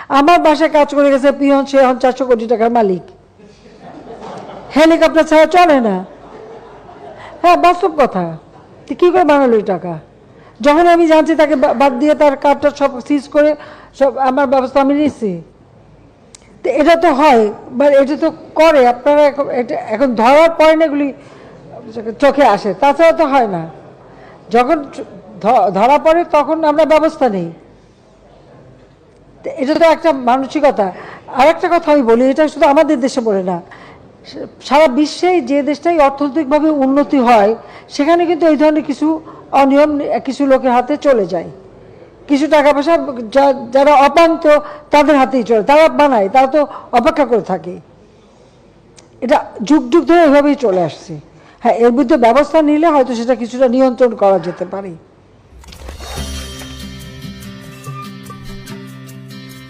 আমার বাসায় কাজ করে গেছে পিয়ন, সে এখন 400 কোটি টাকার মালিক। হেলিকপ্টার ছাড়া চলে না। হ্যাঁ, বাস্তব কথা। কি করে বানালো এই টাকা? যখন আমি জানছি তাকে বাদ দিয়ে তার কার্ডটা সব সিজ করে সব আমার ব্যবস্থা আমি নিচ্ছি। তো এটা তো হয়, বাট এটা তো করে আপনারা এটা এখন ধরার পরে না এগুলি চোখে আসে, তাছাড়া তো হয় না। যখন ধরা পড়ে তখন আমরা ব্যবস্থা নেই। এটা তো একটা মানসিকতা। আর একটা কথা আমি বলি, এটা শুধু আমাদের দেশে বলে না, সারা বিশ্বেই যে দেশটাই অর্থনৈতিকভাবে উন্নতি হয় সেখানে কিন্তু এই ধরনের কিছু অনিয়ম কিছু লোকের হাতে চলে যায়। কিছু টাকা পয়সা যারা অপান্ত তাদের হাতেই চলে, তারা বানায়, তারা তো অপেক্ষা করে থাকে। এটা যুগ যুগ ধরে এভাবেই চলে আসছে। হ্যাঁ, এর বিরুদ্ধে ব্যবস্থা নিলে হয়তো সেটা কিছুটা নিয়ন্ত্রণ করা যেতে পারে।